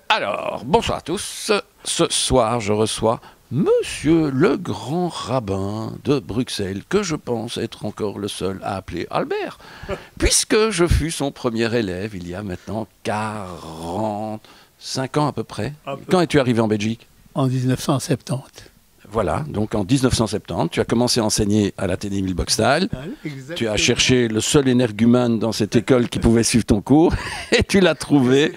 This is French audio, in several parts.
Alors, bonsoir à tous. Ce soir, je reçois Monsieur le grand rabbin de Bruxelles, que je pense être encore le seul à appeler Albert, puisque je fus son premier élève il y a maintenant 45 ans à peu près. Quand es-tu arrivé en Belgique? En 1970. Voilà, donc en 1970, tu as commencé à enseigner à l'Athénée Émile Boxtal. Tu as cherché le seul énergumène dans cette école qui pouvait suivre ton cours, et tu l'as trouvé.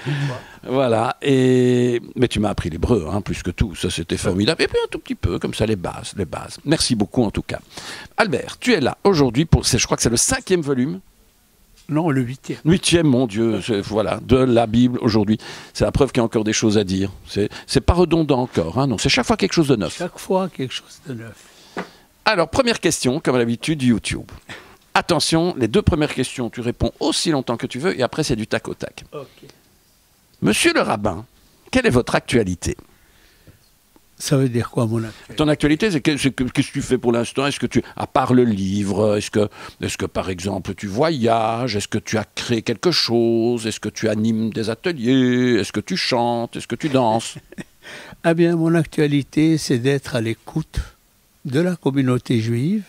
Voilà, mais tu m'as appris l'hébreu, hein, plus que tout, ça c'était formidable. Et puis un tout petit peu, comme ça, les bases. Merci beaucoup en tout cas. Albert, tu es là aujourd'hui pour, je crois que c'est le 5e volume. Non, le 8e. 8e, mon Dieu, voilà, de la Bible aujourd'hui. C'est la preuve qu'il y a encore des choses à dire. C'est pas redondant encore, hein, non, c'est chaque fois quelque chose de neuf. Chaque fois quelque chose de neuf. Alors, première question, comme à l'habitude, YouTube. Attention, les 2 premières questions, tu réponds aussi longtemps que tu veux, et après c'est du tac au tac. Ok. Monsieur le rabbin, quelle est votre actualité? Ça veut dire quoi, mon actualité? Ton actualité, c'est qu'est-ce que tu fais pour l'instant? Est-ce que tu, à part le livre, est-ce que par exemple tu voyages? Est-ce que tu as créé quelque chose? Est-ce que tu animes des ateliers? Est-ce que tu chantes? Est-ce que tu danses? Eh bien, mon actualité, c'est d'être à l'écoute de la communauté juive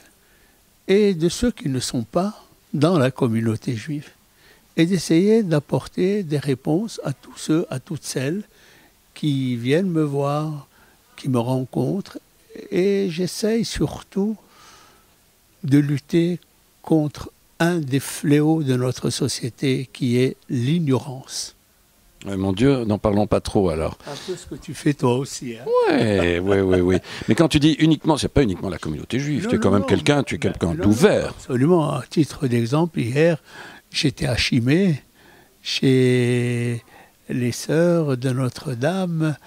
et de ceux qui ne sont pas dans la communauté juive, et d'essayer d'apporter des réponses à tous ceux, à toutes celles qui viennent me voir, qui me rencontrent, et j'essaye surtout de lutter contre un des fléaux de notre société qui est l'ignorance. Mon Dieu, n'en parlons pas trop alors. Un peu ce que tu fais toi aussi. Hein. Oui. Mais quand tu dis uniquement, c'est pas uniquement la communauté juive. Tu es quand même quelqu'un, tu es quelqu'un d'ouvert. Absolument. À titre d'exemple, hier, j'étais à Chimay, chez les sœurs de Notre-Dame,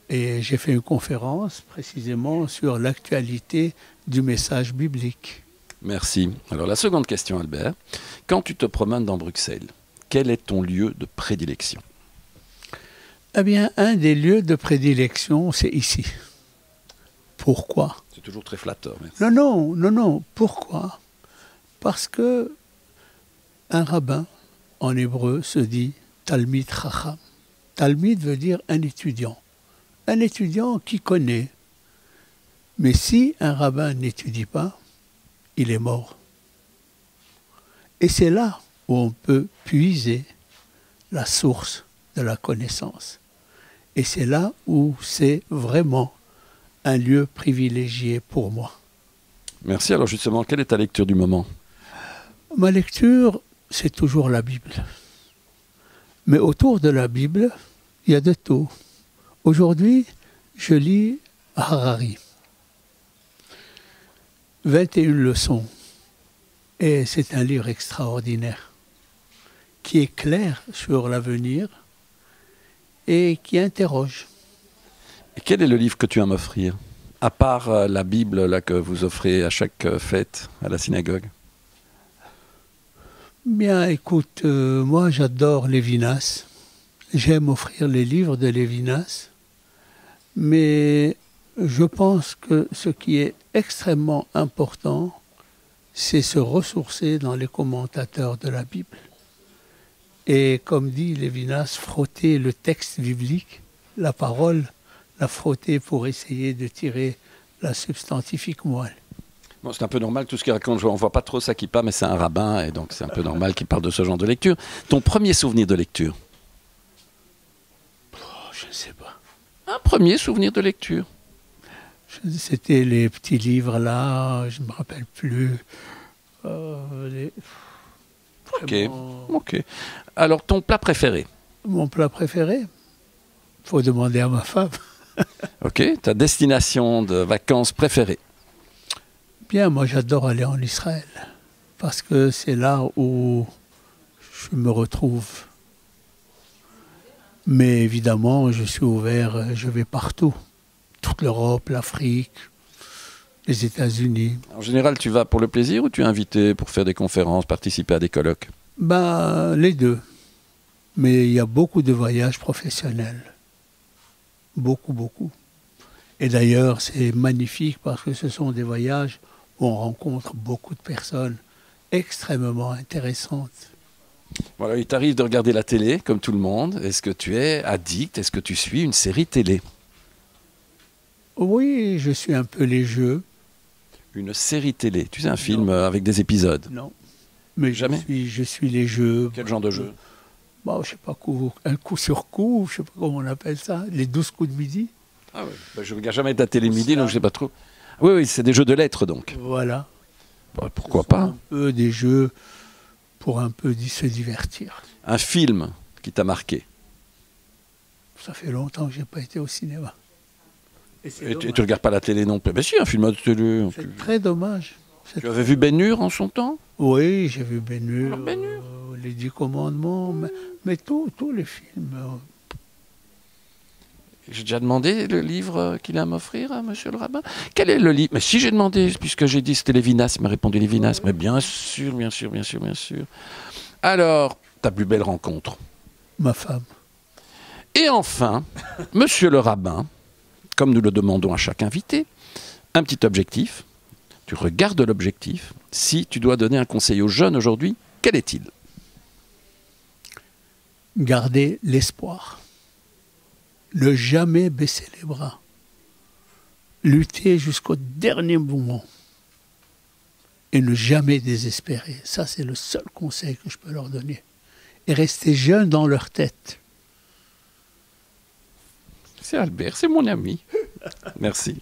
et j'ai fait une conférence précisément sur l'actualité du message biblique. Merci. Alors la seconde question, Albert. Quand tu te promènes dans Bruxelles, quel est ton lieu de prédilection? Eh bien, un des lieux de prédilection, c'est ici. Pourquoi? C'est toujours très flatteur. Merci. Non. Pourquoi? Parce que un rabbin, en hébreu, se dit Talmid Chacham. Talmid veut dire un étudiant. Un étudiant qui connaît. Mais si un rabbin n'étudie pas, il est mort. Et c'est là où on peut puiser la source de la connaissance. Et c'est là où c'est vraiment un lieu privilégié pour moi. Merci. Alors justement, quelle est ta lecture du moment? Ma lecture, c'est toujours la Bible. Mais autour de la Bible, il y a de tout. Aujourd'hui, je lis Harari. 21 leçons. Et c'est un livre extraordinaire, qui est clair sur l'avenir et qui interroge. Et quel est le livre que tu as à m'offrir? À part la Bible là, que vous offrez à chaque fête à la synagogue. Bien, écoute, moi j'adore Lévinas. J'aime offrir les livres de Lévinas. Mais je pense que ce qui est extrêmement important, c'est se ressourcer dans les commentateurs de la Bible. Et comme dit Lévinas, frotter le texte biblique, la parole, la frotter pour essayer de tirer la substantifique moelle. Bon, c'est un peu normal, tout ce qu'il raconte, on ne voit pas trop ça qui parle, mais c'est un rabbin, et donc c'est un peu normal qu'il parle de ce genre de lecture. Ton premier souvenir de lecture? Je ne sais pas. Un premier souvenir de lecture? C'était les petits livres là, je ne me rappelle plus. Ok. Alors, ton plat préféré? Mon plat préféré? Il faut demander à ma femme. Ok. Ta destination de vacances préférée? Bien, moi j'adore aller en Israël. Parce que c'est là où je me retrouve. Mais évidemment, je suis ouvert, je vais partout. Toute l'Europe, l'Afrique, les États-Unis. En général, tu vas pour le plaisir ou tu es invité pour faire des conférences, participer à des colloques? Ben, les deux. Mais il y a beaucoup de voyages professionnels. Beaucoup. Et d'ailleurs, c'est magnifique parce que ce sont des voyages où on rencontre beaucoup de personnes extrêmement intéressantes. Voilà, il t'arrive de regarder la télé, comme tout le monde. Est-ce que tu es addict? Est-ce que tu suis une série télé? Oui, je suis un peu les jeux. Une série télé, tu sais, un film avec des épisodes? Non. Mais jamais. Je suis les jeux. Quel genre de jeu? Bon, je sais pas, un coup sur coup, je sais pas comment on appelle ça, les 12 coups de midi. Ah oui, bah, je ne regarde jamais ta télé midi, donc je ne sais pas trop. Oui, oui, c'est des jeux de lettres, donc. Voilà. Bah, pourquoi pas? Un peu des jeux pour un peu se divertir. Un film qui t'a marqué? Ça fait longtemps que je n'ai pas été au cinéma. Et tu ne regardes pas la télé non plus? Ben si, un film à la télé. C'est très dommage. Tu avais vu Ben-Hur en son temps? Oui, j'ai vu Ben-Hur, Ben-Hur. les 10 commandements, mais tous les films. J'ai déjà demandé le livre qu'il a à m'offrir à monsieur le rabbin. Quel est le livre? Mais si j'ai demandé, puisque j'ai dit c'était Lévinas, il m'a répondu Lévinas. Mais bien sûr, bien sûr, bien sûr, bien sûr. Alors, ta plus belle rencontre? Ma femme. Et enfin, monsieur le rabbin, comme nous le demandons à chaque invité, un petit objectif. Tu regardes l'objectif. Si tu dois donner un conseil aux jeunes aujourd'hui, quel est-il? Garder l'espoir. Ne jamais baisser les bras. Lutter jusqu'au dernier moment. Et ne jamais désespérer. Ça, c'est le seul conseil que je peux leur donner. Et rester jeunes dans leur tête. C'est Albert, c'est mon ami. Merci.